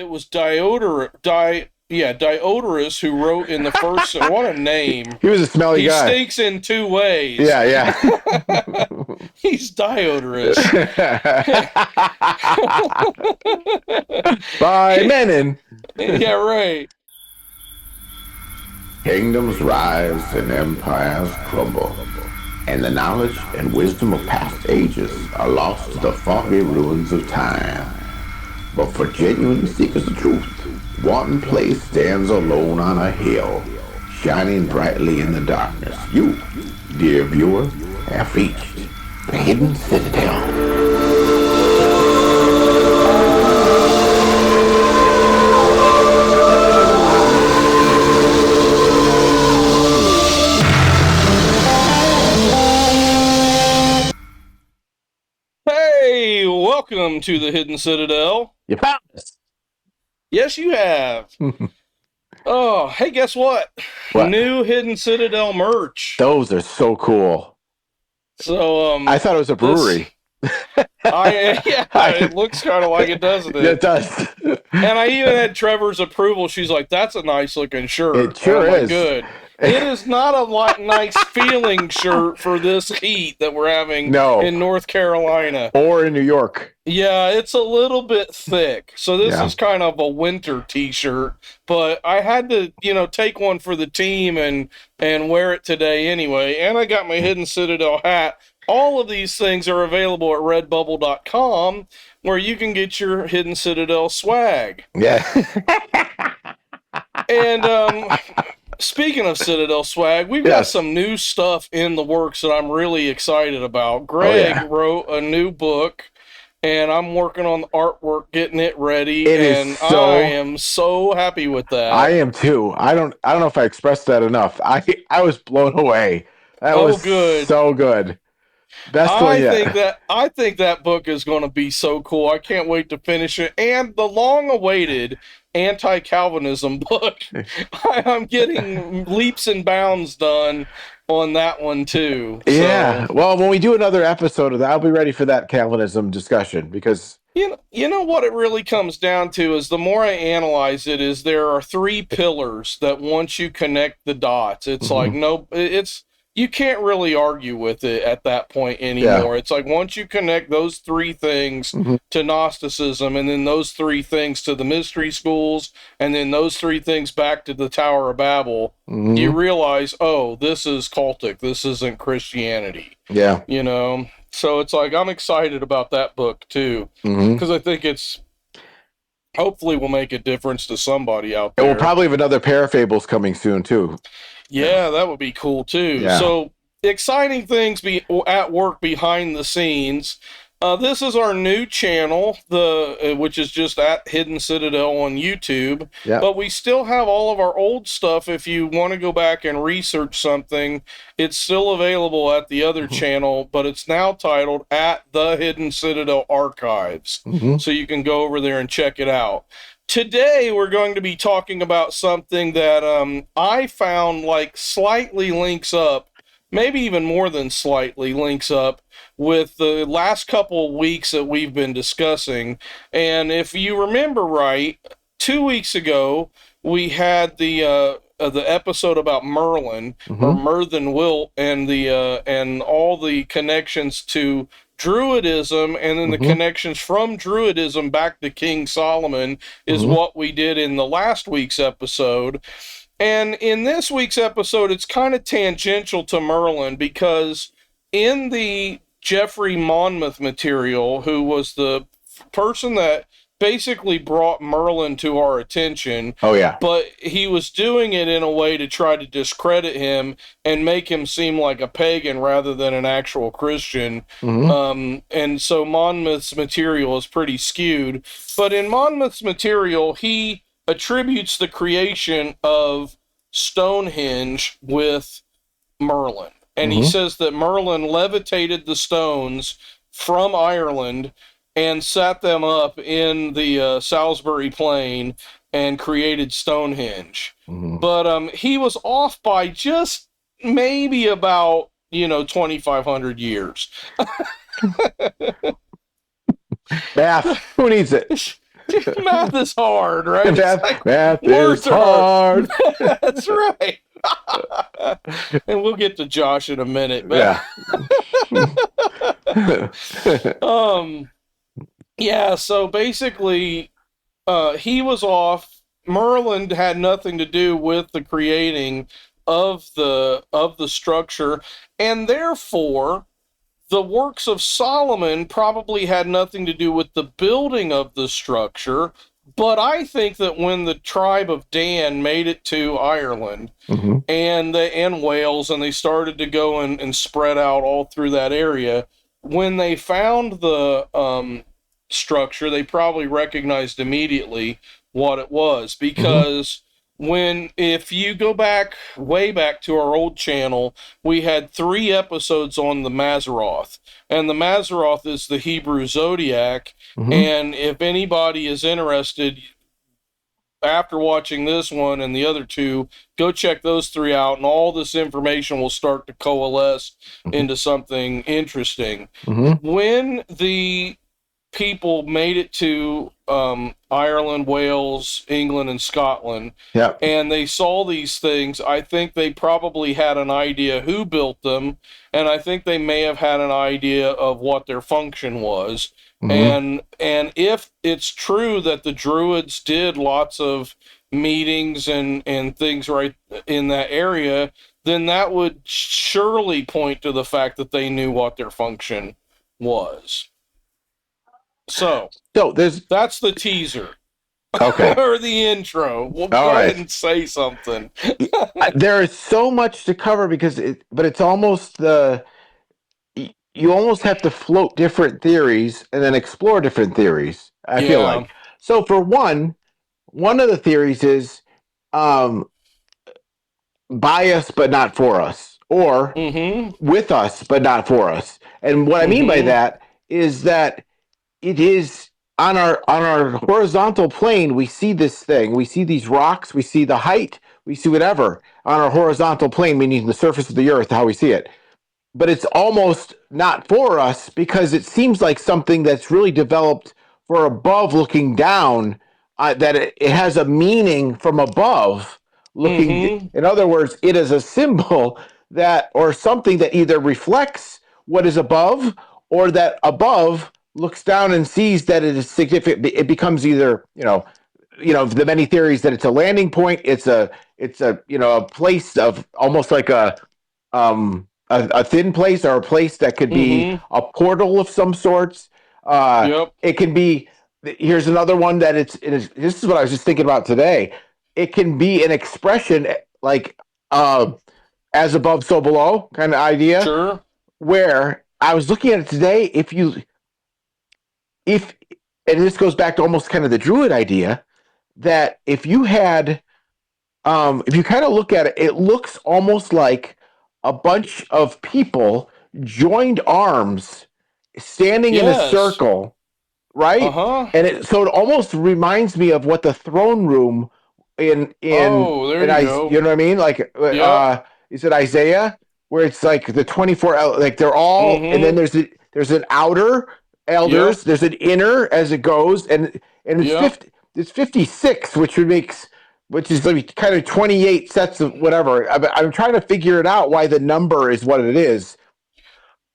it was Diodorus who wrote in the first. What a name! He was a smelly guy. He stinks in two ways. Yeah. He's Diodorus. By Menon. Yeah, right. Kingdoms rise and empires crumble, and the knowledge and wisdom of past ages are lost to the foggy ruins of time. But for genuine seekers of truth, one place stands alone on a hill, shining brightly in the darkness. You, dear viewer, have reached the Hidden Citadel. Hey, welcome to the Hidden Citadel. You found us. Yes, you have. Oh, hey, guess what? New Hidden Citadel merch. Those are so cool. So, I thought it was a brewery. It looks kind of like it, doesn't it? It does. And I even had Trevor's approval. She's like, "That's a nice looking shirt." It sure is. Like, good. It is not a nice feeling shirt for this heat that we're having in North Carolina. Or in New York. Yeah, it's a little bit thick. So this is kind of a winter t-shirt. But I had to, take one for the team and wear it today anyway. And I got my Hidden Citadel hat. All of these things are available at redbubble.com, where you can get your Hidden Citadel swag. Yeah. And speaking of Citadel swag, we've got some new stuff in the works that I'm really excited about. Greg wrote a new book, and I'm working on the artwork, getting it ready, I am so happy with that. I am too. I don't know if I expressed that enough. I was blown away. That was good. So good. Best one yet. I think that book is going to be so cool. I can't wait to finish it. And the long-awaited anti-Calvinism book, I'm getting leaps and bounds done on that one too. Yeah. So, well, when we do another episode of that, I'll be ready for that Calvinism discussion, because you know what it really comes down to is, the more I analyze it, is there are three pillars that once you connect the dots, it's like you can't really argue with it at that point anymore. It's like once you connect those three things to Gnosticism, and then those three things to the mystery schools, and then those three things back to the Tower of Babel, you realize, oh, this is cultic. This isn't Christianity. Yeah. So it's like, I'm excited about that book too, because I think it's hopefully will make a difference to somebody out there. And we'll probably have another Parafables coming soon too. Yeah, that would be cool too. Yeah. So exciting things at work behind the scenes. This is our new channel, which is just at Hidden Citadel on YouTube. Yeah. But we still have all of our old stuff. If you want to go back and research something, it's still available at the other channel, but it's now titled At the Hidden Citadel Archives. So you can go over there and check it out. Today, we're going to be talking about something that I found slightly links up, maybe even more than slightly links up, with the last couple of weeks that we've been discussing. And if you remember right, 2 weeks ago, we had the episode about Merlin, or Merlin Wilt, and all the connections to Druidism, and then the connections from Druidism back to King Solomon is what we did in the last week's episode. And in this week's episode, it's kind of tangential to Merlin, because in the Jeffrey Monmouth material, who was the person that basically brought Merlin to our attention. Oh, yeah. But he was doing it in a way to try to discredit him and make him seem like a pagan rather than an actual Christian. And so Monmouth's material is pretty skewed. But in Monmouth's material, he attributes the creation of Stonehenge with Merlin. And he says that Merlin levitated the stones from Ireland and sat them up in the Salisbury Plain and created Stonehenge. But he was off by just maybe about, 2,500 years. Math, who needs it? Math is hard, right? Math is hard. That's right. And we'll get to Josh in a minute. Yeah. Yeah, so basically, he was off. Merlin had nothing to do with the creating of the structure, and therefore the works of Solomon probably had nothing to do with the building of the structure. But I think that when the tribe of Dan made it to Ireland and Wales, and they started to go and spread out all through that area, when they found the structure, they probably recognized immediately what it was, because if you go back, way back to our old channel, we had 3 episodes on the Mazarroth, and the Mazarroth is the Hebrew zodiac, and if anybody is interested, after watching this one and the other 2, go check those 3 out, and all this information will start to coalesce into something interesting. When the people made it to Ireland, Wales, England, and Scotland, and they saw these things, I think they probably had an idea who built them, and I think they may have had an idea of what their function was. And if it's true that the Druids did lots of meetings and things right in that area, then that would surely point to the fact that they knew what their function was. So that's the teaser. Okay. Or the intro. We'll go ahead and say something. There is so much to cover but it's almost you almost have to float different theories and then explore different theories, I feel like. So for one of the theories is by us but not for us, or with us but not for us. And what I mean by that is that it is on our horizontal plane, we see this thing, we see these rocks, we see the height, we see whatever on our horizontal plane, meaning the surface of the earth, how we see it. But it's almost not for us, because it seems like something that's really developed for above looking down, that it has a meaning from above looking. In other words, it is a symbol or something that either reflects what is above, or that above looks down and sees that it is significant. It becomes either, the many theories that it's a landing point, it's a a place of almost like a thin place, or a place that could be a portal of some sorts. It can be. Here's another one that this is what I was just thinking about today. It can be an expression like as above, so below kind of idea. Sure. Where I was looking at it today, and this goes back to almost kind of the Druid idea, that if you had, if you kind of look at it, it looks almost like a bunch of people joined arms, standing in a circle, right? And it almost reminds me of what the throne room in you know what I mean? Like, is it Isaiah, where it's like the 24, like they're all, and then there's an outer elders, there's an inner as it goes, and it's 56, which is like kind of 28 sets of whatever. I'm trying to figure it out why the number is what it is.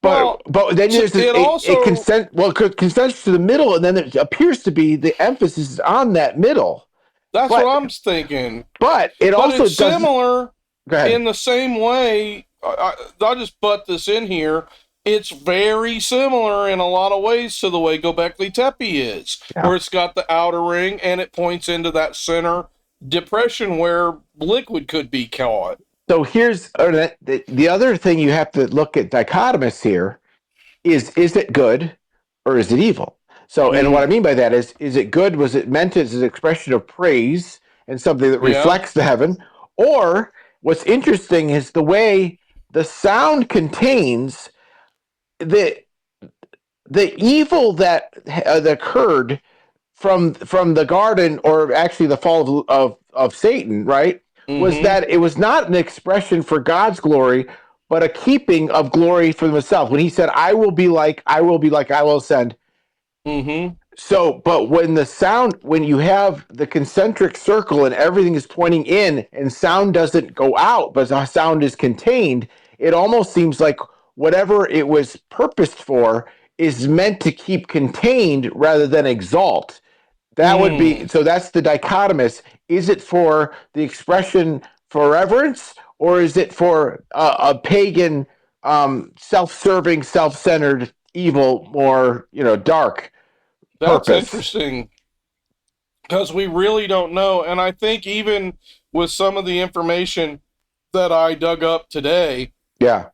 But then there's consensus to the middle, and then it appears to be the emphasis is on that middle. That's what I'm thinking. But it's similar in the same way. I'll just butt this in here. It's very similar in a lot of ways to the way Göbekli Tepe is, where it's got the outer ring and it points into that center depression where liquid could be caught. So here's the other thing you have to look at dichotomous here is it good or is it evil? So, and what I mean by that is it good? Was it meant as an expression of praise and something that reflects the heaven? Or what's interesting is the way the sound contains the evil that occurred from the garden, or actually the fall of Satan, right? Was that it was not an expression for God's glory, but a keeping of glory for himself. When he said, I will be like, I will ascend. So, but when you have the concentric circle and everything is pointing in and sound doesn't go out, but the sound is contained, it almost seems like whatever it was purposed for is meant to keep contained rather than exalt. That would be, so that's the dichotomous. Is it for the expression for reverence, or is it for a pagan, self-serving, self-centered, evil, more, dark That's purpose? interesting, because we really don't know. And I think even with some of the information that I dug up today,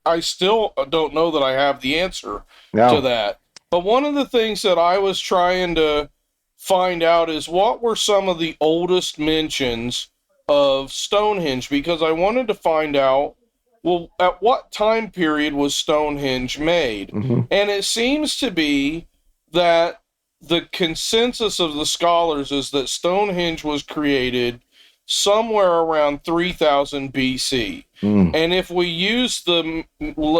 I still don't know that I have the answer to that. But one of the things that I was trying to find out is what were some of the oldest mentions of Stonehenge, because I wanted to find out, well, at what time period was Stonehenge made? Mm-hmm. And it seems to be that the consensus of the scholars is that Stonehenge was created somewhere around 3000 BC. And if we use the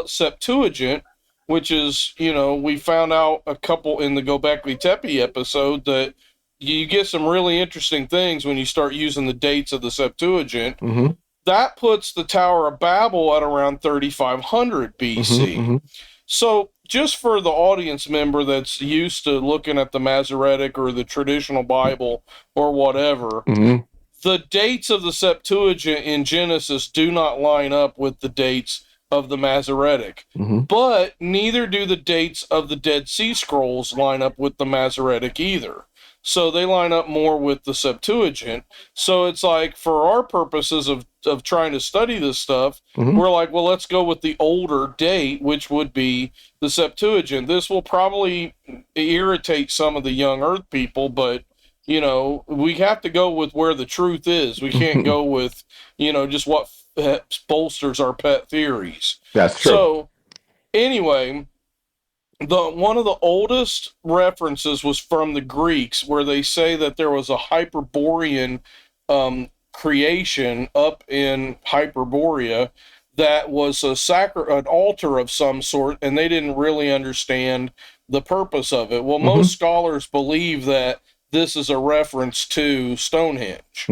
Septuagint, which is, we found out a couple in the Göbekli Tepe episode that you get some really interesting things when you start using the dates of the Septuagint. Mm-hmm. That puts the Tower of Babel at around 3500 BC. Mm-hmm. So just for the audience member that's used to looking at the Masoretic or the traditional Bible or whatever, the dates of the Septuagint in Genesis do not line up with the dates of the Masoretic. But neither do the dates of the Dead Sea Scrolls line up with the Masoretic either. So they line up more with the Septuagint. So it's like, for our purposes of trying to study this stuff, we're like, well, let's go with the older date, which would be the Septuagint. This will probably irritate some of the young Earth people, but we have to go with where the truth is. We can't go with, just what bolsters our pet theories. That's true. So anyway, one of the oldest references was from the Greeks, where they say that there was a Hyperborean creation up in Hyperborea that was an altar of some sort, and they didn't really understand the purpose of it. Well, most scholars believe that this is a reference to Stonehenge.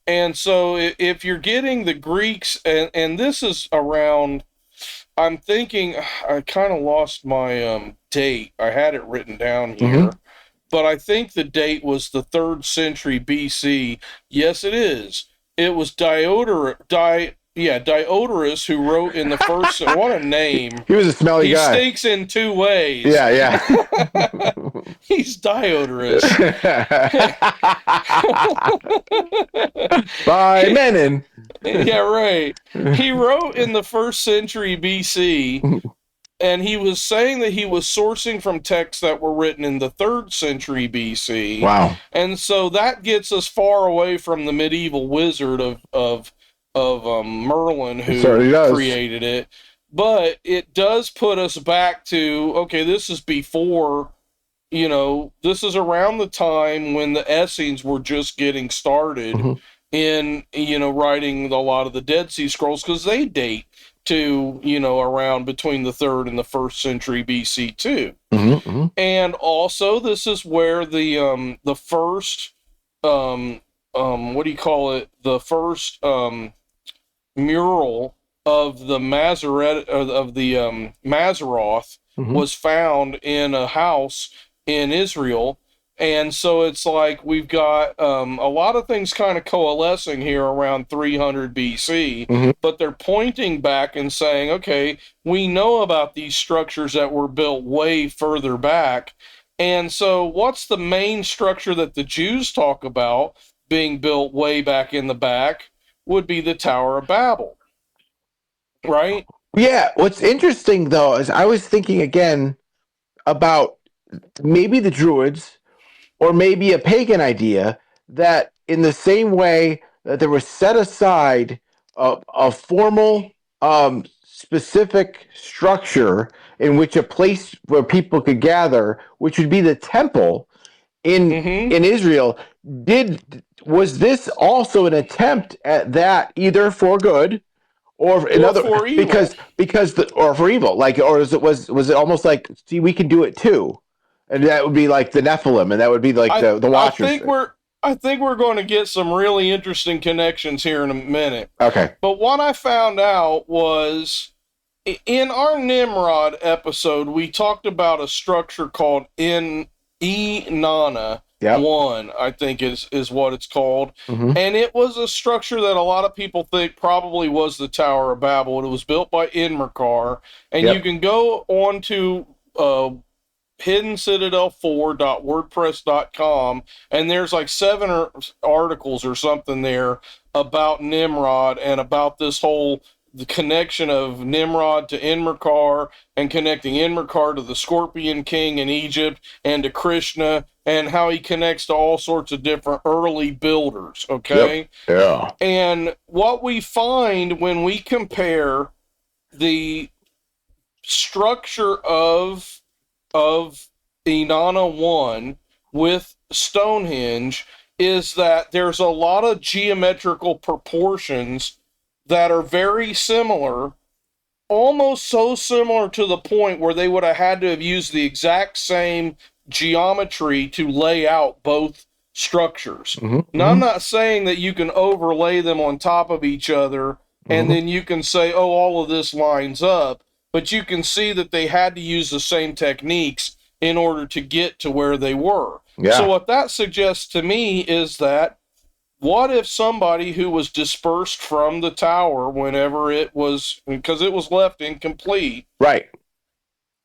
And so if you're getting the Greeks, and this is around, I'm thinking, I kind of lost my date. I had it written down here, but I think the date was the 3rd century BC. Yes, it is. It was Diodorus who wrote in the first. What a name! He was a smelly guy. He stinks in 2 ways. Yeah. He's Diodorus. By Menon. Yeah, right. He wrote in the 1st century BC, and he was saying that he was sourcing from texts that were written in the 3rd century BC. Wow. And so that gets us far away from the medieval wizard of Merlin, who created it. But it does put us back to, okay, this is before, this is around the time when the Essenes were just getting started in, writing a lot of the Dead Sea Scrolls, because they date to, around between the 3rd and the 1st century BC too. And also this is where the first, the first mural of the Mazarroth was found in a house in Israel. And so it's like we've got a lot of things kind of coalescing here around 300 BC, but they're pointing back and saying, okay, we know about these structures that were built way further back. And so what's the main structure that the Jews talk about being built way back in the back would be the Tower of Babel, right? Yeah. What's interesting, though, is I was thinking again about maybe the Druids, or maybe a pagan idea, that in the same way that there was set aside a formal, specific structure in which a place where people could gather, which would be the temple in Israel, was this also an attempt at that, either for good or for evil? or for evil, or was it almost like, see, we can do it too? And that would be like the Nephilim, and that would be like the Watchers. I think we're going to get some really interesting connections here in a minute. Okay. But what I found out was in our Nimrod episode, we talked about a structure called Inanna. Yep. 1, I think is what it's called. And it was a structure that a lot of people think probably was the Tower of Babel. It was built by Enmerkar. And you can go on to hiddencitadel4.wordpress.com, and there's like 7 articles or something there about Nimrod and about this whole the connection of Nimrod to Enmerkar and connecting Enmerkar to the Scorpion King in Egypt and to Krishna and how he connects to all sorts of different early builders, okay? Yep. Yeah. And what we find when we compare the structure of Inanna 1 with Stonehenge is that there's a lot of geometrical proportions that are very similar, almost so similar to the point where they would have had to have used the exact same geometry to lay out both structures. Now, I'm not saying that you can overlay them on top of each other and then you can say, oh, all of this lines up, but you can see that they had to use the same techniques in order to get to where they were. Yeah. So what that suggests to me is that what if somebody who was dispersed from the tower whenever it was, because it was left incomplete. Right.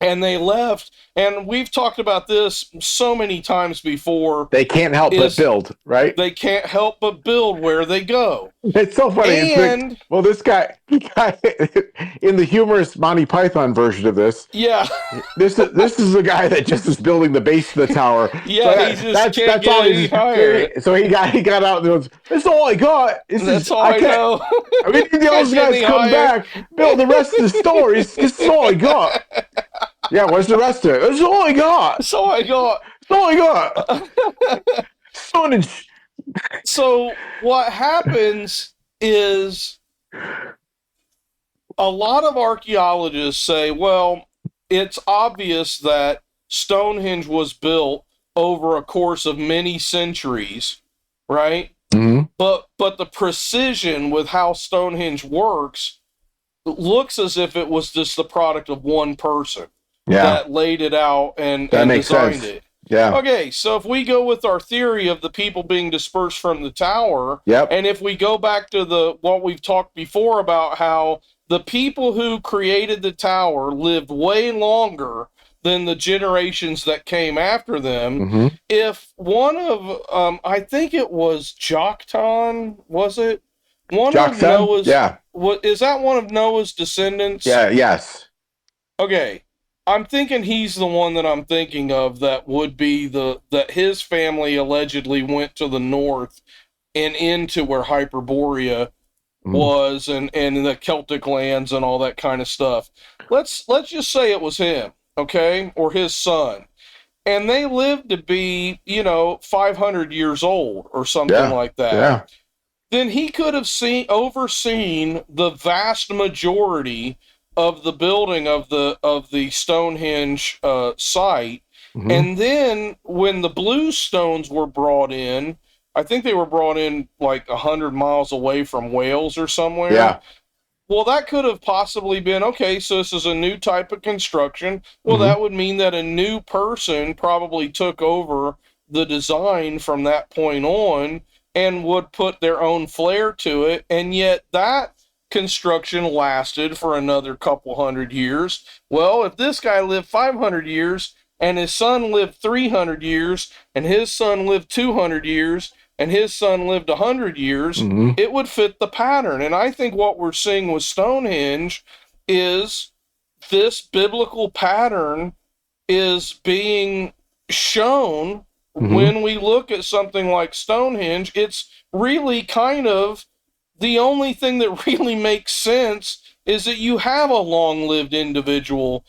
And they left, and we've talked about this so many times before. They can't help but build, right? They can't help but build where they go. It's so funny. And this guy in the humorous Monty Python version of this. Yeah. This is the guy that just is building the base of the tower. Yeah, so that's all any higher. So he got out and goes, "That's all I got. That's all I know. I mean, those guys come back, build the rest of the stories. This is all I got." Yeah, where's the rest of it? That's all I got. That's all I got. That's all I got. Stonehenge. So what happens is a lot of archaeologists say, well, it's obvious that Stonehenge was built over a course of many centuries, right? But the precision with how Stonehenge works looks as if it was just the product of one person. That laid it out and designed it. Yeah. Okay, so if we go with our theory of the people being dispersed from the tower, and if we go back to what we've talked before about how the people who created the tower lived way longer than the generations that came after them, if one of, I think it was Joktan, was it? One of Noah's, is that one of Noah's descendants? Yeah, yes. Okay. I'm thinking he's the one that I'm thinking of that would be that his family allegedly went to the north and into where Hyperborea was and the Celtic lands and all that kind of stuff. Let's just say it was him, okay? Or his son. And they lived to be, 500 years old or something like that. Yeah. Then he could have overseen the vast majority of the building of the Stonehenge site. And then when the blue stones were brought in, I think they were brought in like 100 miles away from Wales or somewhere. Yeah. Well, that could have possibly been, okay, so this is a new type of construction. Well, that would mean that a new person probably took over the design from that point on and would put their own flair to it. And yet that construction lasted for another couple hundred years. Well, if this guy lived 500 years and his son lived 300 years and his son lived 200 years and his son lived 100 years, it would fit the pattern. And I think what we're seeing with Stonehenge is this biblical pattern is being shown when we look at something like Stonehenge. It's really kind of the only thing that really makes sense is that you have a long-lived individual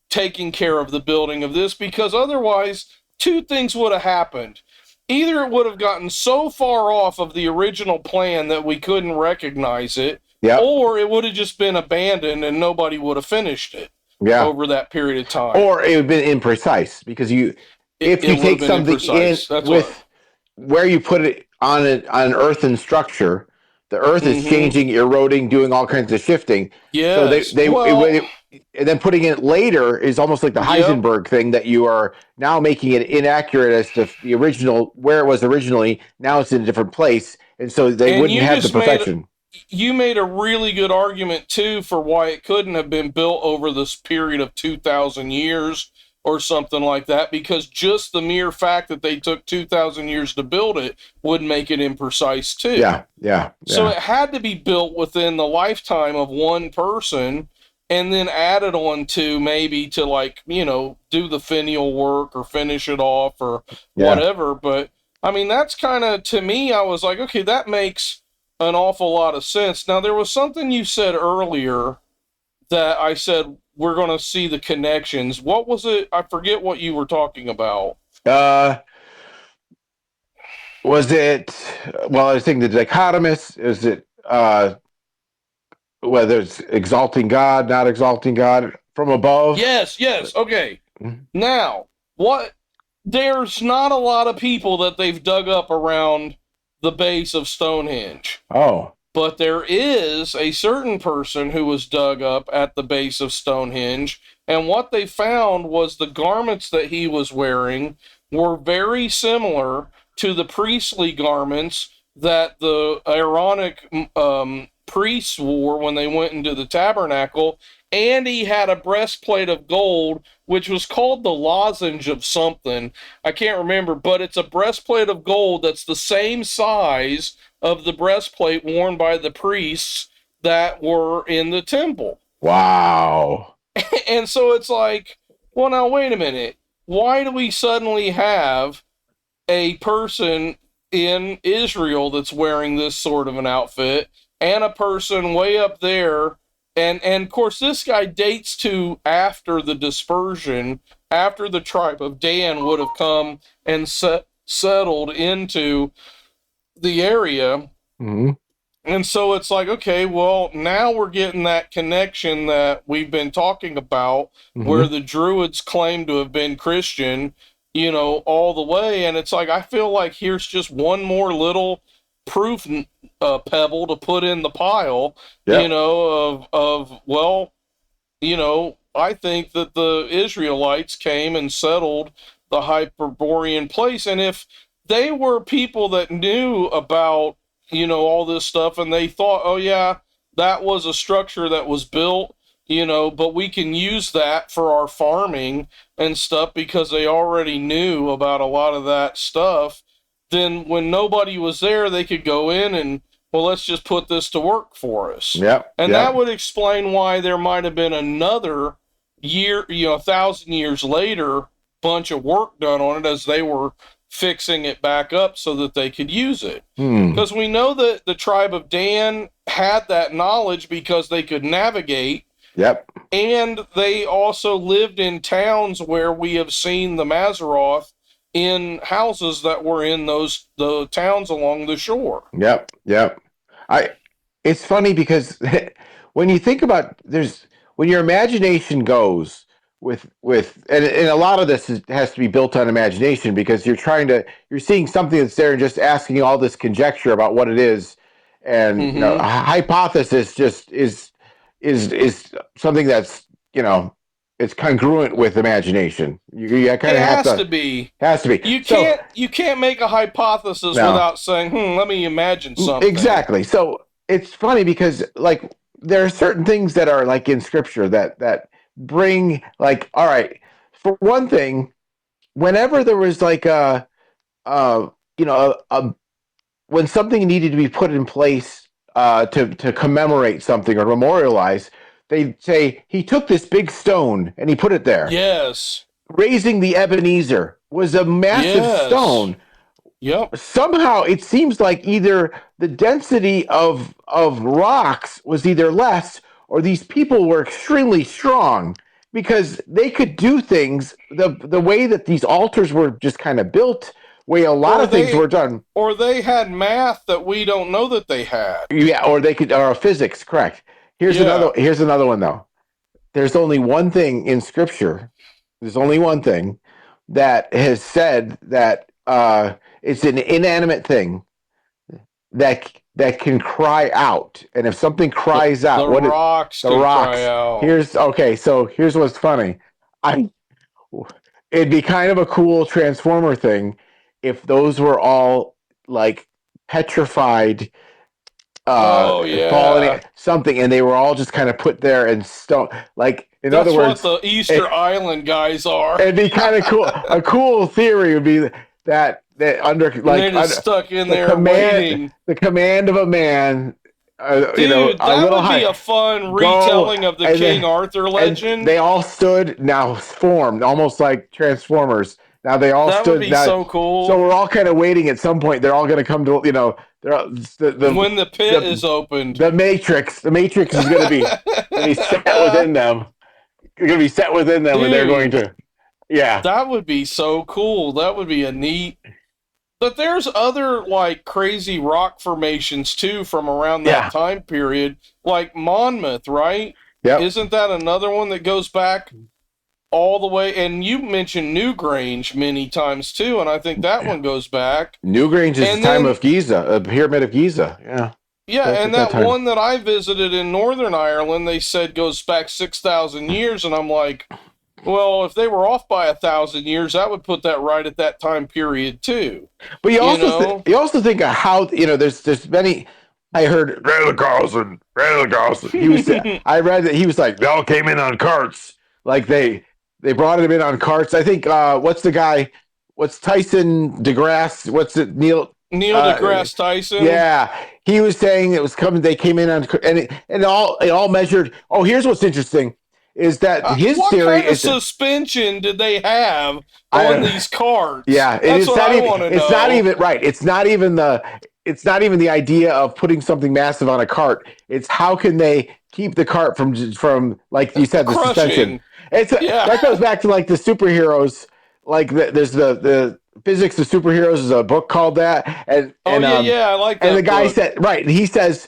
taking care of the building of this, because otherwise two things would have happened. Either it would have gotten so far off of the original plan that we couldn't recognize it, or it would have just been abandoned and nobody would have finished it over that period of time. Or it would have been imprecise because if you take something in with where you put it on an earthen structure, the earth is changing, eroding, doing all kinds of shifting. Yes. So and then putting it later is almost like the Heisenberg thing, that you are now making it inaccurate as to the original, where it was originally. Now it's in a different place, and so they wouldn't have the perfection. You made a really good argument too for why it couldn't have been built over this period of 2,000 years or something like that, because just the mere fact that they took 2,000 years to build it would make it imprecise too. Yeah. So it had to be built within the lifetime of one person, and then added on to maybe to, like, you know, do the finial work or finish it off or whatever. But I mean, that's kind of, to me, I was like, okay, that makes an awful lot of sense. Now, there was something you said earlier that I said we're going to see the connections. What was it? I forget what you were talking about. Was it, well, I was thinking the dichotomous, is it whether it's exalting God, not exalting God from above? Yes, okay. Now, there's not a lot of people that they've dug up around the base of Stonehenge. Oh. But there is a certain person who was dug up at the base of Stonehenge, and what they found was the garments that he was wearing were very similar to the priestly garments that the Aaronic priests wore when they went into the tabernacle, and he had a breastplate of gold, which was called the lozenge of something. I can't remember, but it's a breastplate of gold that's the same size of the breastplate worn by the priests that were in the temple. Wow. And so it's like, well, now wait a minute. Why do we suddenly have a person in Israel that's wearing this sort of an outfit, and a person way up there? And of course, this guy dates to after the dispersion, after the tribe of Dan would have come and settled into the area. And so it's like, okay, well, now we're getting that connection that we've been talking about, where the Druids claim to have been Christian, you know, all the way. And it's like, I feel like here's just one more little proof pebble to put in the pile, you know, of, well, you know, I think that the Israelites came and settled the Hyperborean place. And if they were people that knew about, you know, all this stuff, and they thought, oh yeah, that was a structure that was built, you know, but we can use that for our farming and stuff, because they already knew about a lot of that stuff, then when nobody was there, they could go in and, well, let's just put this to work for us. That would explain why there might have been another year, you know, 1,000 years later, bunch of work done on it as they were fixing it back up so that they could use it. Because we know that the tribe of Dan had that knowledge because they could navigate. And they also lived in towns where we have seen the Mazarroth in houses that were in the towns along the shore. It's funny because when you think about, when your imagination goes with and a lot of this has to be built on imagination, because you're seeing something that's there and just asking all this conjecture about what it is, and you know, a hypothesis just is something that's, you know, it's congruent with imagination. You kind of have to be. Has to be. You can't make a hypothesis without saying, let me imagine something. Exactly. So it's funny because, like, there are certain things that are like in scripture that bring, like, all right, for one thing, whenever there was like when something needed to be put in place to commemorate something or memorialize, they'd say he took this big stone and he put it there. Raising the Ebenezer was a massive stone. Somehow it seems like either the density of rocks was either less, or these people were extremely strong, because they could do things the way that these altars were just kind of built, way a lot of things were done. Or they had math that we don't know that they had. Or physics, correct. Here's another one though. There's only one thing in scripture. There's only one thing that has said that it's an inanimate thing that can cry out, and if something cries out, the rocks the can rocks? cry out. So here's what's funny. It'd be kind of a cool Transformer thing if those were all like petrified, falling something, and they were all just kind of put there and stone. Like, in other words, what the Easter Island guys are. It'd be kind of cool. A cool theory would be that under they're just stuck in there waiting. The command of a man. Dude, that would be a fun retelling of the King Arthur legend. They all stood, now formed, almost like Transformers. Now they all stood. That would be so cool. So we're all kind of waiting. At some point, they're all going to come to, when the pit is opened. The Matrix is going to be set within them. It's going to be set within them, dude, and they're going to. Yeah. That would be so cool. That would be a neat. But there's other, like, crazy rock formations, too, from around that time period. Like Monmouth, right? Yeah. Isn't that another one that goes back all the way? And you mentioned Newgrange many times, too, and I think that one goes back. Newgrange is the time of Giza, Pyramid of Giza. Yeah. Yeah, and that one that I visited in Northern Ireland, they said goes back 6,000 years, and I'm like, well, if they were off by 1,000 years, that would put that right at that time period too. But you also think of how, there's many. I heard Randall Carlson. He was. I read that he was like, they all came in on carts. Like they brought him in on carts. I think what's the guy? What's Tyson DeGrasse? What's it? Neil deGrasse Tyson. Yeah, he was saying it was coming. They came in on, and it all measured. Oh, here's what's interesting. Is that his theory? What kind of suspension did they have on these carts? Yeah, that's what I want to know. It's not even right. It's not even the idea of putting something massive on a cart. It's how can they keep the cart from like you said, the suspension. That goes back to like the superheroes. Like there's the Physics of Superheroes is a book called that. I like that. And the guy said, right, he says,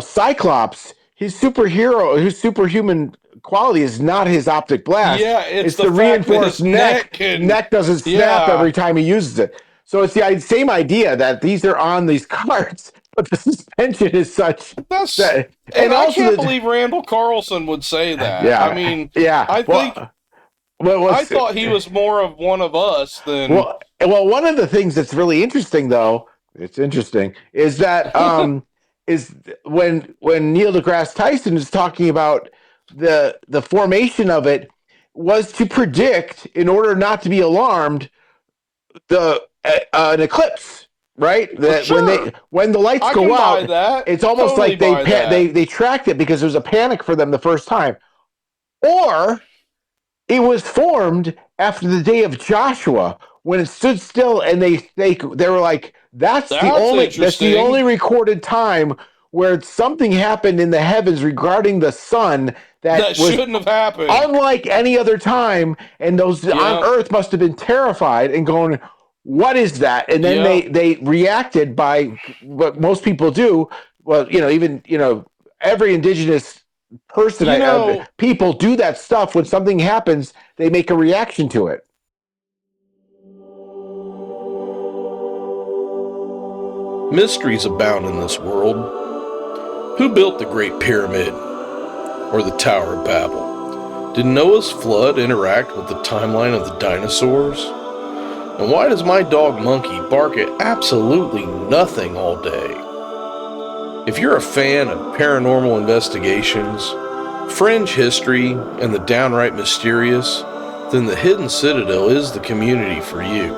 Cyclops, his superhuman quality is not his optic blast. Yeah, it's the reinforced neck. Neck doesn't snap every time he uses it. So it's the same idea that these are on these carts, but the suspension is such that. And I can't believe Randall Carlson would say that. Yeah, I mean, I think. I thought he was more of one of us than. Well, one of the things that's really interesting, though, is that is when Neil deGrasse Tyson is talking about the formation of it was to predict, in order not to be alarmed, an eclipse, right? That when the lights go out, it's almost like they tracked it because there was a panic for them the first time, or it was formed after the day of Joshua when it stood still, and they were like, that's the only recorded time where something happened in the heavens regarding the sun that shouldn't have happened, unlike any other time. And those on Earth must have been terrified and going, "What is that?" And then they reacted by what most people do. Well, every indigenous person, people do that stuff. When something happens, they make a reaction to it. Mysteries abound in this world. Who built the Great Pyramid or the Tower of Babel? Did Noah's flood interact with the timeline of the dinosaurs? And why does my dog Monkey bark at absolutely nothing all day? If you're a fan of paranormal investigations, fringe history, and the downright mysterious, then the Hidden Citadel is the community for you.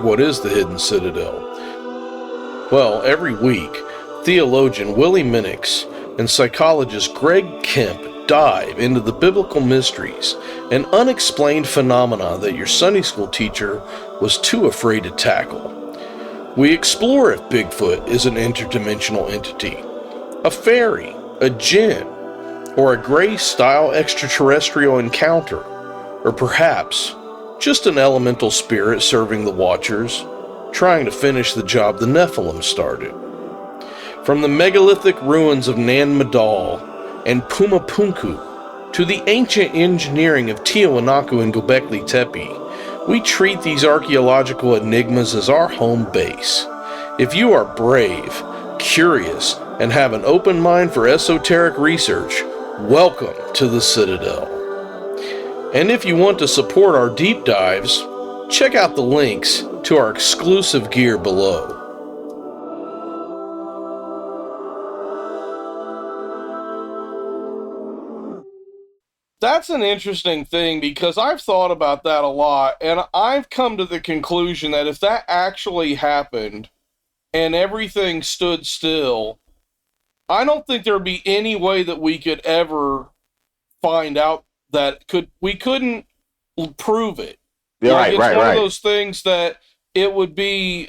What is the Hidden Citadel? Well, every week, theologian Willy and psychologist Greg Kemp dive into the biblical mysteries and unexplained phenomena that your Sunday school teacher was too afraid to tackle. We explore if Bigfoot is an interdimensional entity, a fairy, a djinn, or a Grey-style extraterrestrial encounter, or perhaps just an elemental spirit serving the Watchers, trying to finish the job the Nephilim started. From the megalithic ruins of Nan Madol and Pumapunku to the ancient engineering of Tiwanaku and Göbekli Tepe, we treat these archaeological enigmas as our home base. If you are brave, curious, and have an open mind for esoteric research, welcome to the Citadel. And if you want to support our deep dives, check out the links to our exclusive gear below. That's an interesting thing because I've thought about that a lot, and I've come to the conclusion that if that actually happened and everything stood still, I don't think there'd be any way that we could ever find out that we couldn't prove it. Right, it's right, one right. of those things that it would be,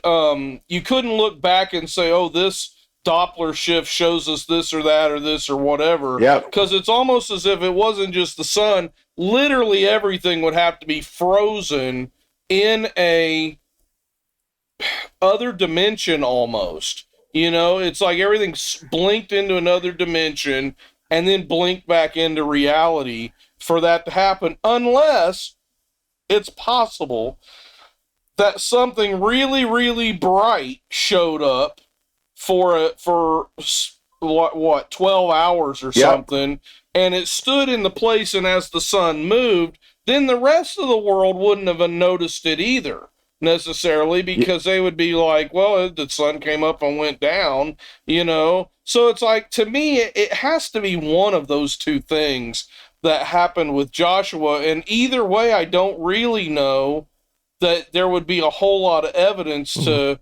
you couldn't look back and say, oh, this Doppler shift shows us this or that or this or whatever. Yep. Because it's almost as if it wasn't just the sun. Literally everything would have to be frozen in a other dimension almost. You know, it's like everything blinked into another dimension and then blinked back into reality for that to happen, unless it's possible that something really, really bright showed up for 12 hours or something, and it stood in the place, and as the sun moved, then the rest of the world wouldn't have noticed it either necessarily, because they would be like, well, the sun came up and went down, you know. So it's like, to me, it has to be one of those two things that happened with Joshua, and either way, I don't really know that there would be a whole lot of evidence to,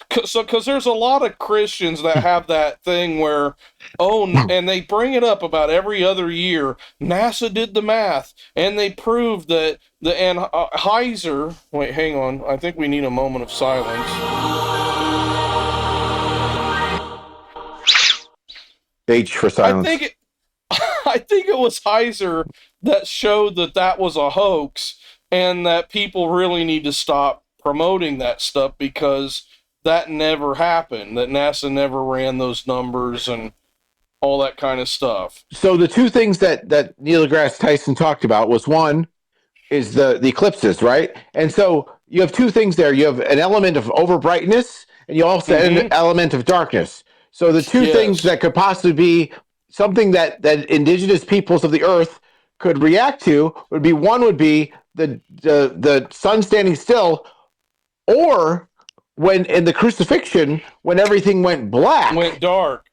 because there's a lot of Christians that have that thing where, and they bring it up about every other year. NASA did the math, and they proved that Heiser. Wait, hang on. I think we need a moment of silence. H for silence. I think it was Heiser that showed that was a hoax, and that people really need to stop promoting that stuff because that never happened, that NASA never ran those numbers and all that kind of stuff. So the two things that Neil deGrasse Tyson talked about was, one is the eclipses, right? And so you have two things there. You have an element of overbrightness, and you also have an element of darkness. So the two things that could possibly be something that indigenous peoples of the earth could react to would be, one would be the sun standing still, or when in the crucifixion, when everything went black, went dark.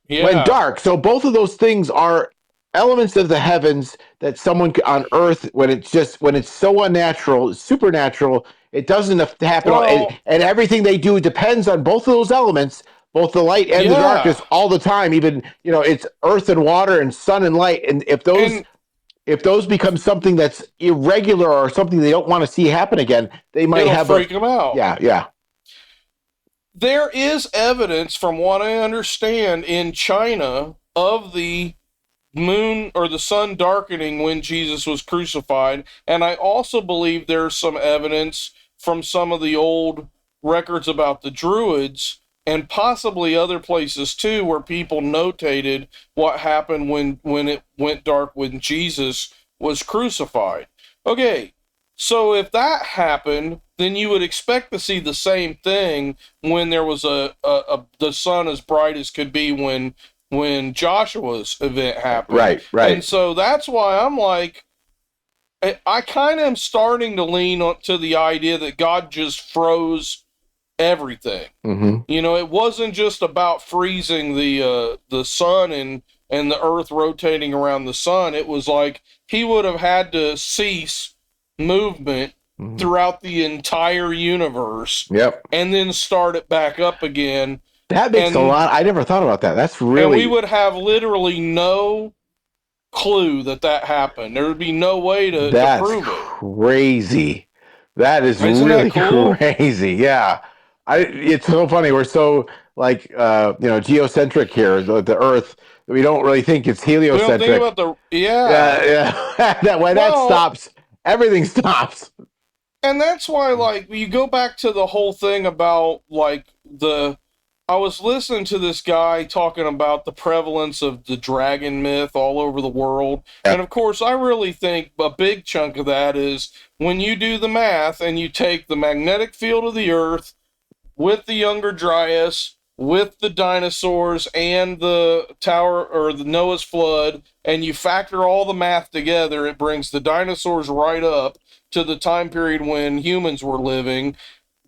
So both of those things are elements of the heavens that someone on earth, when it's so unnatural, supernatural, it doesn't happen. And everything they do depends on both of those elements, both the light and the darkness, all the time. Even, it's earth and water and sun and light. And if those become something that's irregular or something they don't want to see happen again, they might freak them out. Yeah. There is evidence, from what I understand, in China of the moon or the sun darkening when Jesus was crucified. And I also believe there's some evidence from some of the old records about the Druids and possibly other places too, where people notated what happened when it went dark when Jesus was crucified. Okay, so if that happened, then you would expect to see the same thing when there was the sun as bright as could be when Joshua's event happened. Right. And so that's why I'm like, I kind of am starting to lean to the idea that God just froze everything. It wasn't just about freezing the sun and the earth rotating around the sun. It was like he would have had to cease movement throughout the entire universe. And then start it back up again. That makes a lot. I never thought about that. That's really. And we would have literally no clue that happened. There would be no way to prove it. Crazy. That is really crazy. Yeah. It's so funny. We're so geocentric here. The Earth. We don't really think it's heliocentric. We don't think about that stops, everything stops. And that's why, you go back to the whole thing about the I was listening to this guy talking about the prevalence of the dragon myth all over the world. And of course, I really think a big chunk of that is when you do the math and you take the magnetic field of the Earth with the Younger Dryas, with the dinosaurs and the Tower or the Noah's Flood, and you factor all the math together, it brings the dinosaurs right up to the time period when humans were living.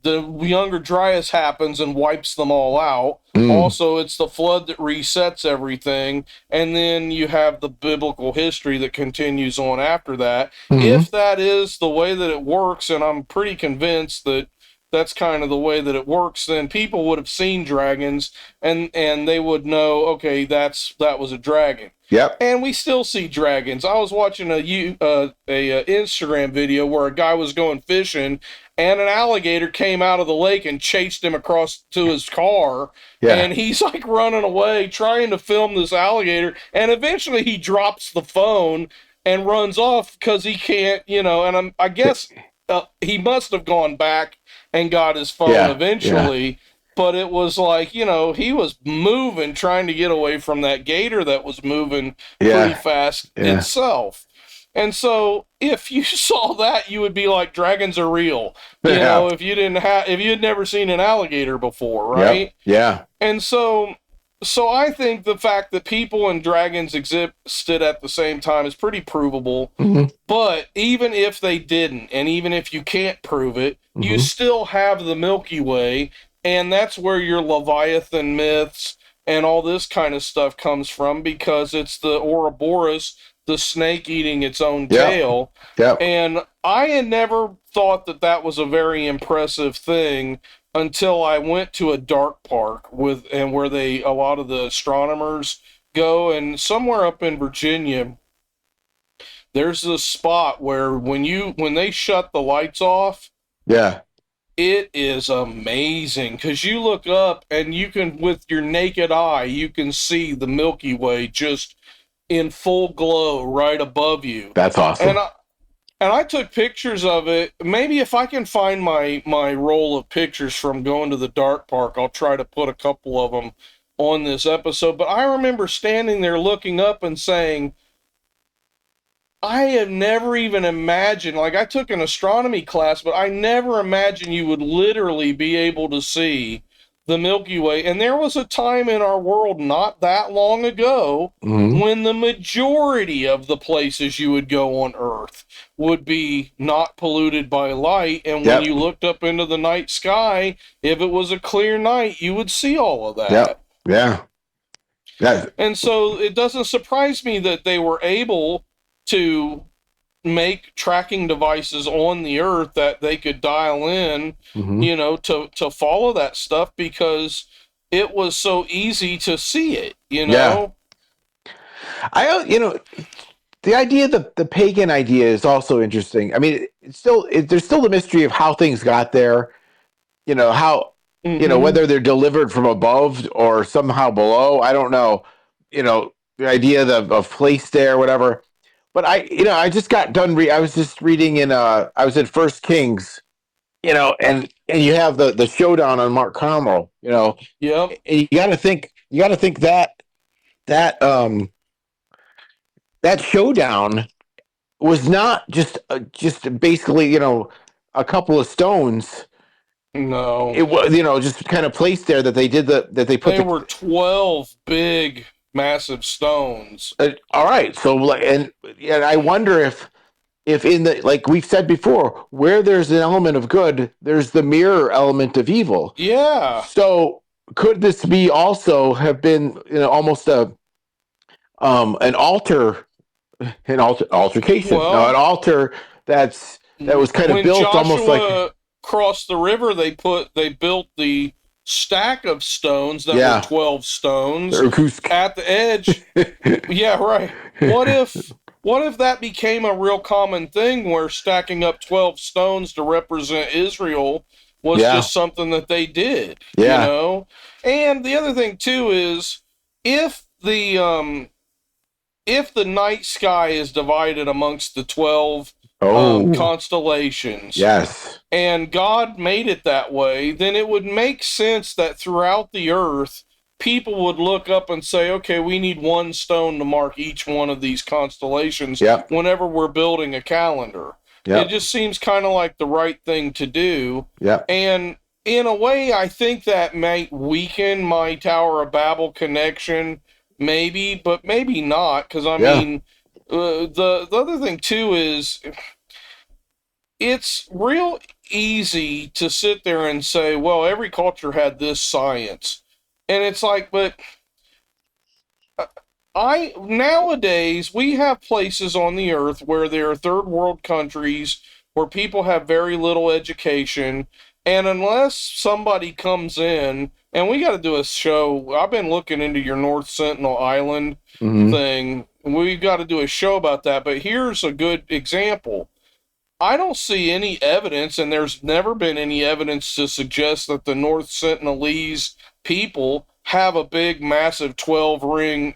The Younger Dryas happens and wipes them all out. Also, it's the flood that resets everything, and then you have the biblical history that continues on after that. If that is the way that it works, and I'm pretty convinced that that's kind of the way that it works, then people would have seen dragons, and they would know, okay, that was a dragon. Yep. And we still see dragons. I was watching a Instagram video where a guy was going fishing, and an alligator came out of the lake and chased him across to his car. Yeah. And he's like running away, trying to film this alligator. And eventually he drops the phone and runs off because he can't, and I guess he must have gone back and got his phone eventually. Yeah. But it was like, he was moving, trying to get away from that gator that was moving pretty fast itself. And so if you saw that, you would be like, dragons are real. You know, if you had never seen an alligator before, right? Yep. Yeah. And so I think the fact that people and dragons existed at the same time is pretty provable. But even if they didn't, and even if you can't prove it, you still have the Milky Way, and that's where your Leviathan myths and all this kind of stuff comes from, because it's the Ouroboros, the snake eating its own tail. Yep. And I had never thought that was a very impressive thing until I went to a dark park where a lot of the astronomers go, and somewhere up in Virginia, there's this spot where when they shut the lights off, it is amazing, because you look up and you can, with your naked eye, you can see the Milky Way just in full glow right above you. That's awesome. And I took pictures of it. Maybe if I can find my roll of pictures from going to the dark park, I'll try to put a couple of them on this episode. But I remember standing there looking up and saying, I have never even imagined, like, I took an astronomy class, but I never imagined you would literally be able to see the Milky Way. And there was a time in our world not that long ago when the majority of the places you would go on Earth would be not polluted by light. And when you looked up into the night sky, if it was a clear night, you would see all of that. And so it doesn't surprise me that they were able to make tracking devices on the Earth that they could dial in, to follow that stuff, because it was so easy to see it, the idea, the pagan idea is also interesting. I mean, there's still the mystery of how things got there, how, whether they're delivered from above or somehow below, I don't know, the idea of place there, whatever. But I just got done. I was just reading I was in First Kings, and you have the showdown on Mount Carmel, And you got to think that showdown was not just basically, a couple of stones. No, it was, just kind of placed there that they did There were 12 big, massive stones. All right, so and I wonder if in the, like we've said before, where there's an element of good, there's the mirror element of evil. Yeah. So could this be also have been almost an altar, altercation, an altar that was kind of built Joshua almost like crossed the river. They built the stack of stones that were 12 stones at the edge. Yeah, right. What if that became a real common thing, where stacking up 12 stones to represent Israel was just something that they did, And the other thing too is, if the night sky is divided amongst the 12 constellations. Yes. And God made it that way, then it would make sense that throughout the earth, people would look up and say, okay, we need one stone to mark each one of these constellations whenever we're building a calendar. It just seems kind of like the right thing to do. And in a way, I think that might weaken my Tower of Babel connection, maybe, but maybe not, because I mean, the other thing too is it's real easy to sit there and say, well, every culture had this science. And it's like, but nowadays we have places on the earth where there are third world countries where people have very little education. And unless somebody comes in, and we got to do a show, I've been looking into your North Sentinel Island thing. We've got to do a show about that. But here's a good example. I don't see any evidence, and there's never been any evidence to suggest that the North Sentinelese people have a big, massive 12-ring,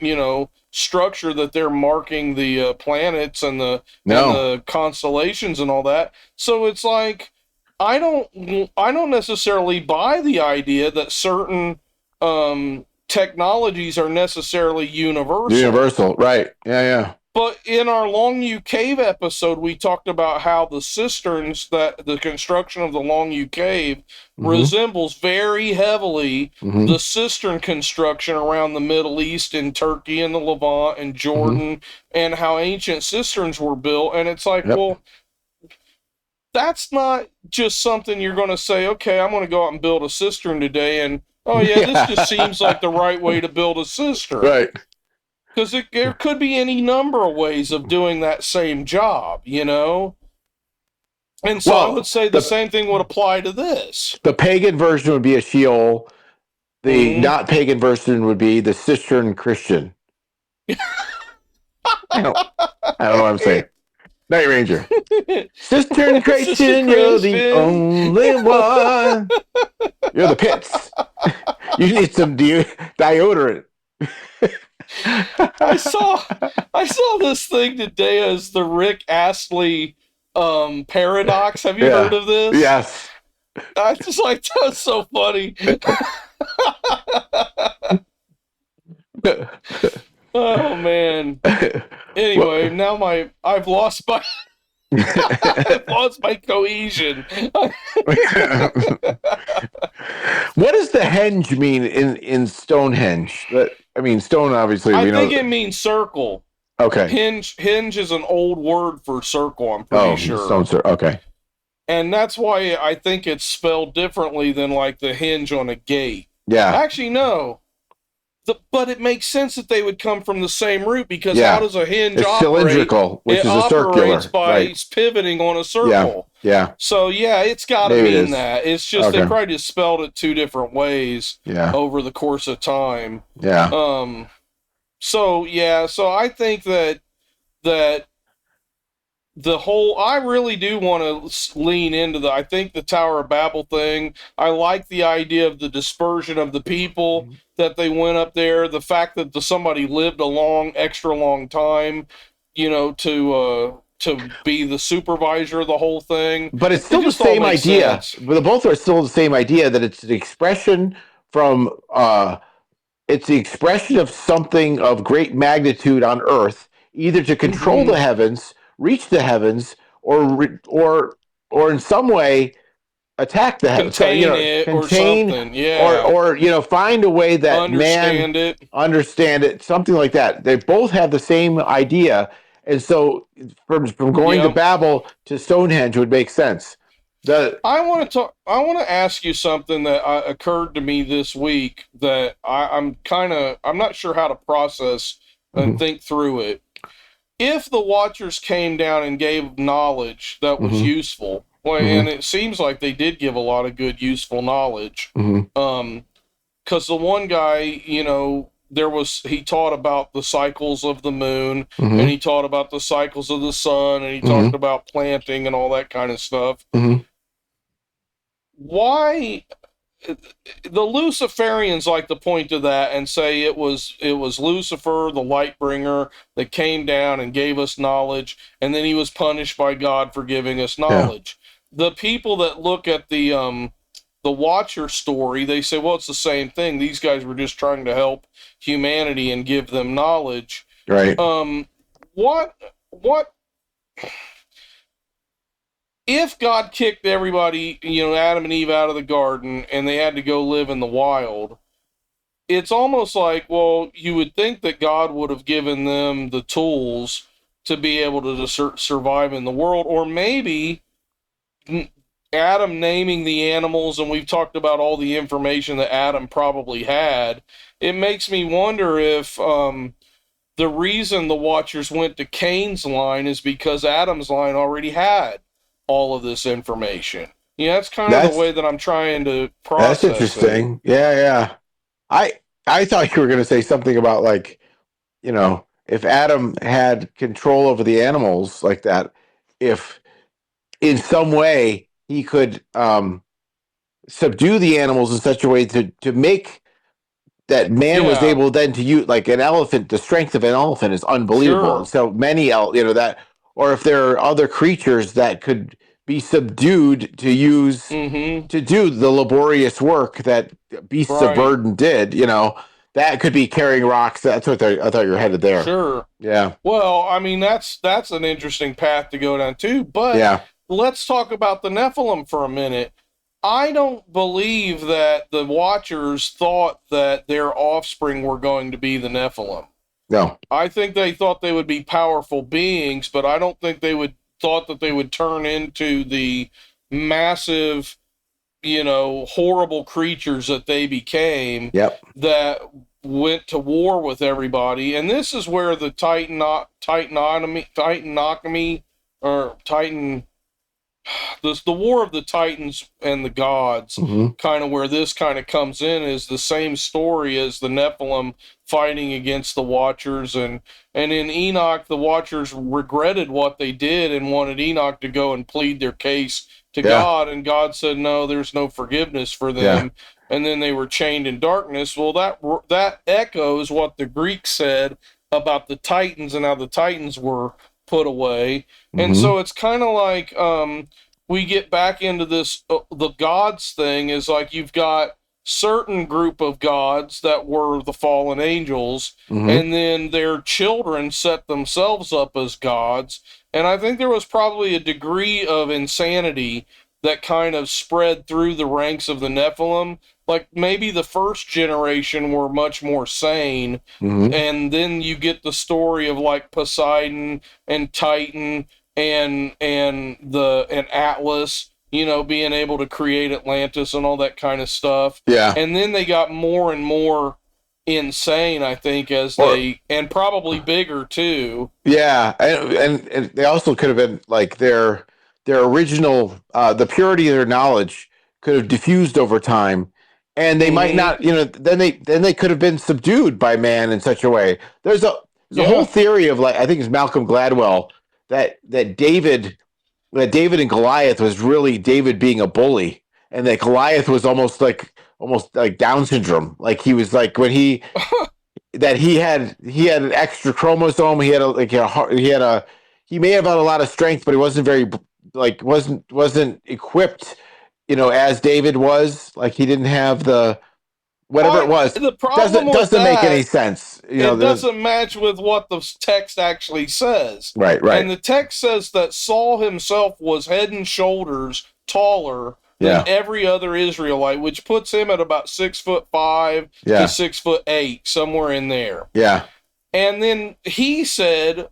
structure that they're marking the planets and the constellations and all that. So it's like, I don't necessarily buy the idea that certain technologies are necessarily universal. Universal, right? Yeah. But in our Longview Cave episode, we talked about how the cisterns, that the construction of the Longview Cave resembles very heavily the cistern construction around the Middle East in Turkey and the Levant and Jordan, and how ancient cisterns were built. And it's like, well, that's not just something you're going to say, okay, I'm going to go out and build a cistern today, and, oh yeah, this just seems like the right way to build a cistern. Right. Because there could be any number of ways of doing that same job, And so I would say the same thing would apply to this. The pagan version would be a Sheol. The not pagan version would be the cistern Christian. I don't know what I'm saying. Night Ranger. Cistern Christian, you're the only one. You're the pits. You need some deodorant. I saw this thing today as the Rick Astley paradox. Have you heard of this? Yes. I just like, that's so funny. Oh man. Anyway, now I've lost my I've lost my cohesion. What does the henge mean in Stonehenge? I mean, stone, obviously. I think it means circle. Okay. Hinge is an old word for circle, I'm pretty sure. Stone circle. Okay. And that's why I think it's spelled differently than like the hinge on a gate. Yeah. Actually, no. But it makes sense that they would come from the same root, because how does a hinge operate? Cylindrical, which is a circular. It operates by pivoting on a circle. Yeah. So, it's got to mean that. It's just they probably just spelled it two different ways over the course of time. Yeah. So I think that the whole, I really do want to lean into I think the Tower of Babel thing. I like the idea of the dispersion of the people, that they went up there, the fact that somebody lived a extra long time, to be the supervisor of the whole thing. But it's still the same idea. But both are still the same idea, that it's an expression from, it's the expression of something of great magnitude on Earth, either to control the heavens, reach the heavens, or in some way attack the heavens, contain or something, or find a way that understand it, something like that. They both have the same idea, and so from going to Babel to Stonehenge would make sense. I want to ask you something that occurred to me this week that I'm not sure how to process and think through it. If the Watchers came down and gave knowledge that was useful, and it seems like they did give a lot of good, useful knowledge, because the one guy, he taught about the cycles of the moon, and he taught about the cycles of the sun, and he talked about planting and all that kind of stuff. Why the Luciferians like to point to that and say it was Lucifer, the light bringer, that came down and gave us knowledge, and then he was punished by God for giving us knowledge. The people that look at the Watcher story, they say, well, it's the same thing. These guys were just trying to help humanity and give them knowledge. Right. What if God kicked everybody, Adam and Eve out of the garden, and they had to go live in the wild? It's almost like, well, you would think that God would have given them the tools to be able to survive in the world, or maybe Adam naming the animals, and we've talked about all the information that Adam probably had. It makes me wonder if the reason the Watchers went to Cain's line is because Adam's line already had all of this information. That's kind of the way that I'm trying to process. That's interesting. It. Yeah. I thought you were going to say something about, like, if Adam had control over the animals like that, if in some way he could subdue the animals in such a way to make that man was able then to use, like, an elephant. The strength of an elephant is unbelievable. Sure. So many, that, or if there are other creatures that could be subdued to use to do the laborious work that beasts of burden did, that could be carrying rocks. That's what I thought you were headed there. Sure. Yeah. Well, I mean, that's an interesting path to go down too, but let's talk about the Nephilim for a minute. I don't believe that the Watchers thought that their offspring were going to be the Nephilim. No. I think they thought they would be powerful beings, but I don't think they thought that they would turn into the massive, horrible creatures that they became. Yep. That went to war with everybody. And this is where the the War of the Titans and the Gods, kind of where this kind of comes in, is the same story as the Nephilim fighting against the Watchers. And in Enoch, the Watchers regretted what they did and wanted Enoch to go and plead their case to God. And God said, no, there's no forgiveness for them. And then they were chained in darkness. Well, that echoes what the Greeks said about the Titans and how the Titans were put away. And so it's kind of like we get back into this the gods thing, is like you've got certain group of gods that were the fallen angels, and then their children set themselves up as gods. And I think there was probably a degree of insanity that kind of spread through the ranks of the Nephilim. Like, maybe the first generation were much more sane, and then you get the story of, like, Poseidon and Titan and Atlas, being able to create Atlantis and all that kind of stuff. Yeah. And then they got more and more insane, I think, and probably bigger too. Yeah, and they also could have been, like, their original, the purity of their knowledge could have diffused over time. And they might not, then they could have been subdued by man in such a way. There's a whole theory of, like, I think it's Malcolm Gladwell, that David and Goliath was really David being a bully, and that Goliath was almost like Down syndrome. Like, he was like, when he that he had an extra chromosome. He may have had a lot of strength, but he wasn't very, like, wasn't equipped, as David was. Like, he didn't have the whatever it was. The problem doesn't make any sense. It doesn't match with what the text actually says. Right. And the text says that Saul himself was head and shoulders taller than every other Israelite, which puts him at about 6'5" to 6'8", somewhere in there. Yeah. And then he said,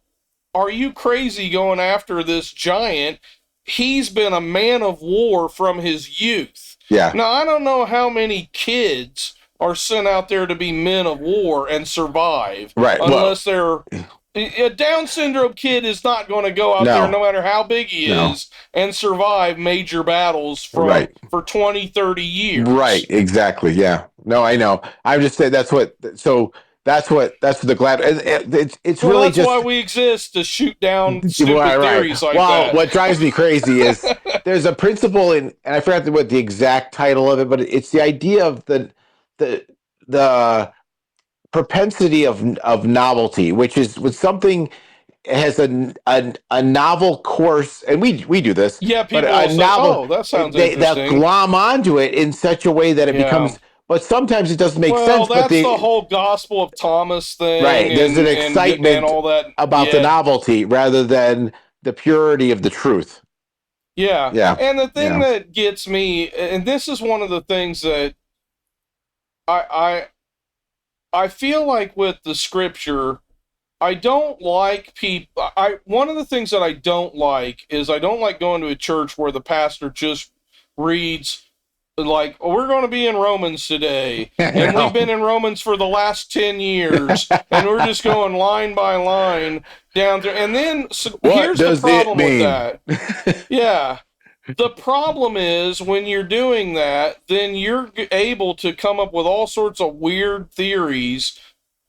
"Are you crazy going after this giant? He's been a man of war from his youth." Yeah. Now, I don't know how many kids are sent out there to be men of war and survive. Right. Unless they're... A Down syndrome kid is not going to go out there, no matter how big he is, and survive major battles for 20, 30 years. Right, exactly, yeah. No, I know. I'm just saying that's what... So That's what the glad. It's Well, really that's just why we exist, to shoot down stupid theories like well, that. what drives me crazy is there's a principle in, and I forgot what the exact title of it, but it's the idea of the propensity of novelty, which is with something has a novel course, and we do this. Yeah, But people a will say, novel, "Oh, that sounds they'll interesting." glom onto it in such a way that it Yeah. becomes. But sometimes it doesn't make Well, sense. But that's the whole Gospel of Thomas thing, right, there's an and excitement all that. about the Yeah, novelty rather than the purity of the truth. yeah. Yeah, And the thing yeah. that gets me, and this is one of the things that I I feel like with the Scripture, I don't like people. One of the things that I don't like is I don't like going to a church where the pastor just reads like, "Oh, we're going to be in Romans today, and we've been in Romans for the last 10 years, and we're just going line by line down through." And then here's the problem with that. Yeah. The problem is when you're doing that, then you're able to come up with all sorts of weird theories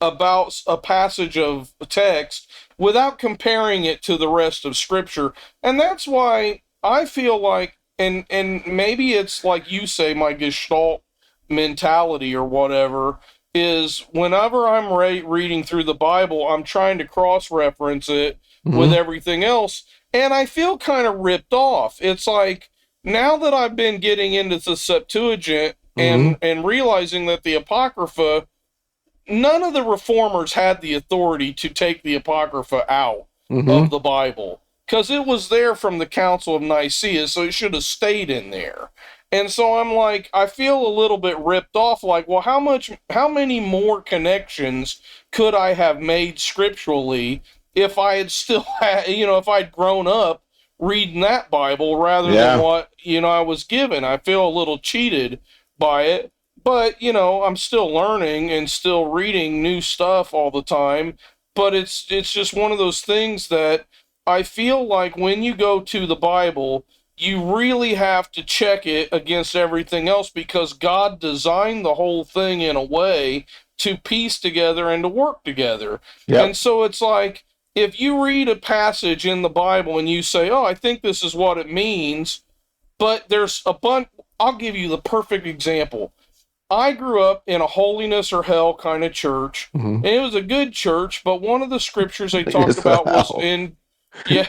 about a passage of text without comparing it to the rest of Scripture. And that's why I feel like, and maybe it's like you say, my Gestalt mentality or whatever, is whenever I'm reading through the Bible, I'm trying to cross-reference it with everything else, and I feel kind of ripped off. It's like, now that I've been getting into the Septuagint and realizing that the Apocrypha, none of the reformers had the authority to take the Apocrypha out of the Bible, because it was there from the Council of Nicaea, so it should have stayed in there. And so I'm like, I feel a little bit ripped off, like, well, how many more connections could I have made scripturally if I had still had, if I'd grown up reading that Bible rather than what, I was given. I feel a little cheated by it. But, I'm still learning and still reading new stuff all the time. But it's just one of those things that I feel like when you go to the Bible, you really have to check it against everything else, because God designed the whole thing in a way to piece together and to work together. Yep. And so it's like, if you read a passage in the Bible and you say, "Oh, I think this is what it means," but there's a bunch, I'll give you the perfect example. I grew up in a holiness or hell kind of church, and it was a good church, but one of the scriptures they talked about was in, yeah,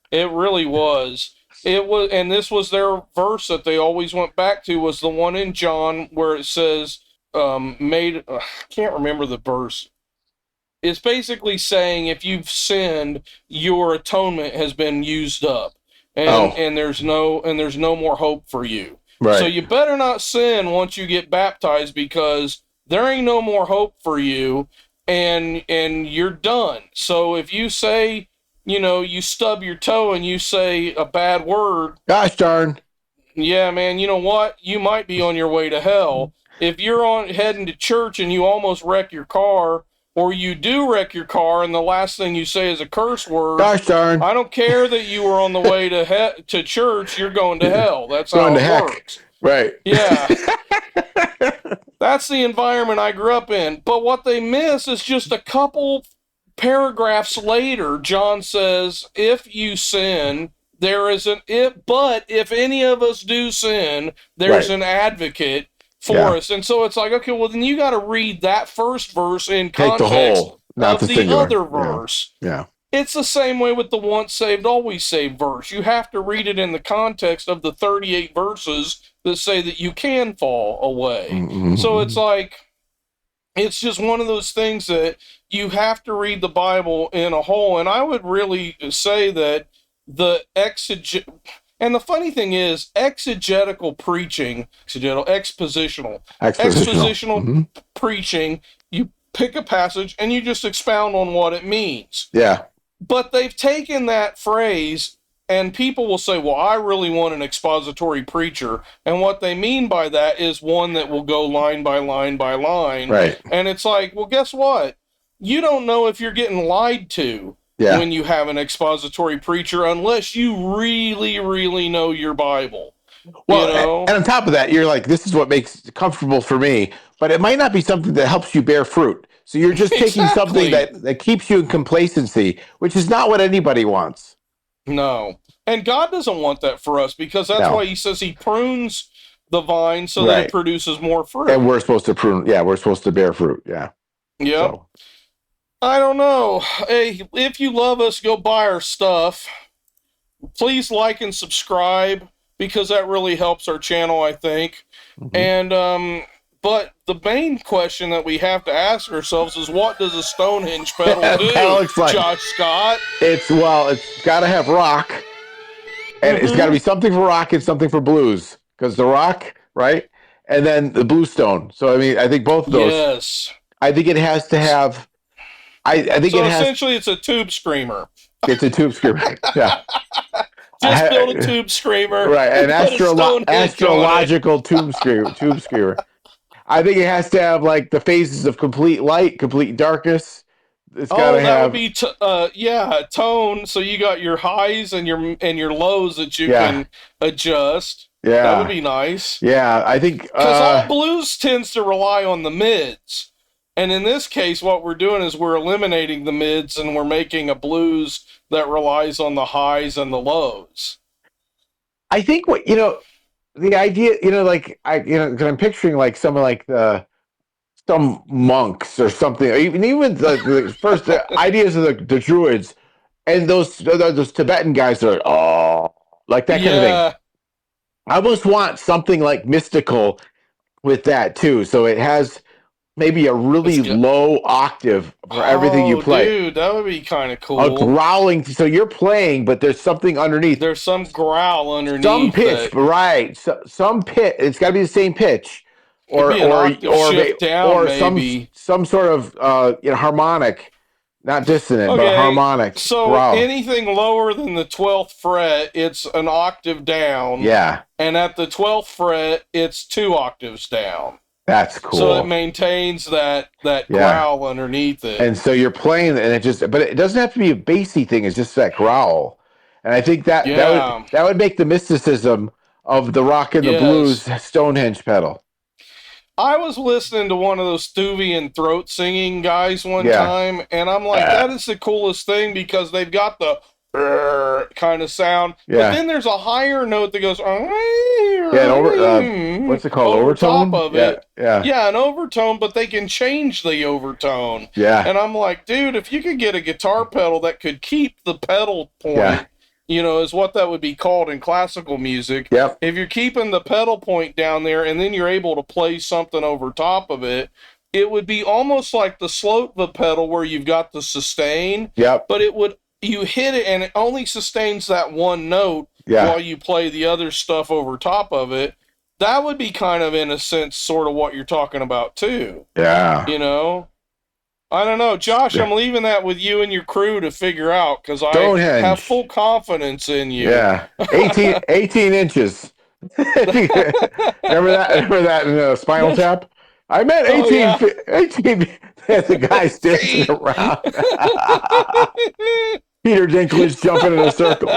it really was. It was, and this was their verse that they always went back to, was the one in John where it says, I can't remember the verse. It's basically saying if you've sinned, your atonement has been used up, and there's no more hope for you. Right. So you better not sin once you get baptized, because there ain't no more hope for you, and you're done. So if you say, you stub your toe and you say a bad word, gosh darn, yeah, man, you know what? You might be on your way to hell. If you're heading to church and you almost wreck your car, or you do wreck your car and the last thing you say is a curse word, gosh darn, I don't care that you were on the way to church, you're going to hell. That's how it works. Right. Yeah. That's the environment I grew up in. But what they miss is just a couple paragraphs later, John says, if you sin, there is but if any of us do sin, there's an advocate for us. And so it's like, okay, well, then you got to read that first verse in context of the other verse. Yeah. It's the same way with the once saved, always saved verse. You have to read it in the context of the 38 verses that say that you can fall away. So it's like, it's just one of those things that you have to read the Bible in a whole. And I would really say that and the funny thing is, expositional preaching, you pick a passage and you just expound on what it means. Yeah. But they've taken that phrase, and people will say, well, I really want an expository preacher. And what they mean by that is one that will go line by line by line. Right. And it's like, well, guess what? You don't know if you're getting lied to when you have an expository preacher, unless you really, really know your Bible. Well, and on top of that, you're like, this is what makes it comfortable for me, but it might not be something that helps you bear fruit. So you're just taking something that keeps you in complacency, which is not what anybody wants. No. And God doesn't want that for us, because that's why he says he prunes the vine so that it produces more fruit. And we're supposed to prune. Yeah, we're supposed to bear fruit. Yeah. Yep. So. I don't know. Hey, if you love us, go buy our stuff. Please like and subscribe, because that really helps our channel, I think. Mm-hmm. And but the main question that we have to ask ourselves is, what does a Stonehenge pedal do, Josh Scott? It's got to have rock, and it's got to be something for rock and something for blues, because the rock, right, and then the bluestone. So I mean, I think both of those. Yes. I think it has to have. I think so essentially it's a tube screamer. It's a tube screamer. Yeah. Just build a tube screamer. Right, an astrological tube screamer. I think it has to have like the phases of complete light, complete darkness. It's got to have. That would be tone. So you got your highs and your lows that you can adjust. Yeah, that would be nice. Yeah, I think because all blues tends to rely on the mids. And in this case, what we're doing is we're eliminating the mids, and we're making a blues that relies on the highs and the lows. I think the idea, like because I'm picturing like some monks or something, even the first ideas of the Druids, and those Tibetan guys are like that kind of thing. I almost want something like mystical with that too, so it has. Maybe a really low octave for everything you play. Dude, that would be kind of cool. A growling. So you're playing, but there's something underneath. There's some growl underneath. Some pitch, right? Some pitch. It's got to be the same pitch, or some sort of harmonic, not dissonant, but harmonic. So growl. Anything lower than the 12th fret, it's an octave down. Yeah. And at the 12th fret, it's 2 octaves down. That's cool. So it maintains that growl underneath it. And so you're playing, and but it doesn't have to be a bassy thing. It's just that growl. And I think that would make the mysticism of the rock and the blues Stonehenge pedal. I was listening to one of those Thuvian throat singing guys one time, and I'm like, that is the coolest thing, because they've got the kind of sound, but then there's a higher note that goes what's it called, overtone? Top of it. An overtone, but they can change the overtone. And I'm like, dude, if you could get a guitar pedal that could keep the pedal point, is what that would be called in classical music. If you're keeping the pedal point down there, and then you're able to play something over top of it, it would be almost like the Slotva pedal, where you've got the sustain, but you hit it and it only sustains that one note while you play the other stuff over top of it. That would be kind of, in a sense, sort of what you're talking about too. Yeah. I don't know, Josh, I'm leaving that with you and your crew to figure out, because I have full confidence in you. Yeah. 18 inches. Remember that in Spinal Tap? I meant 18 the guy's dancing around. Peter Dinklage jumping in a circle.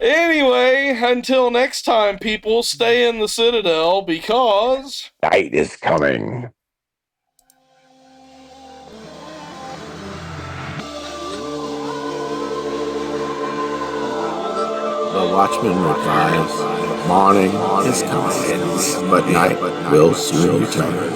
Anyway, until next time, people, stay in the Citadel, because night is coming. The watchman replies, morning is coming, but night will soon return.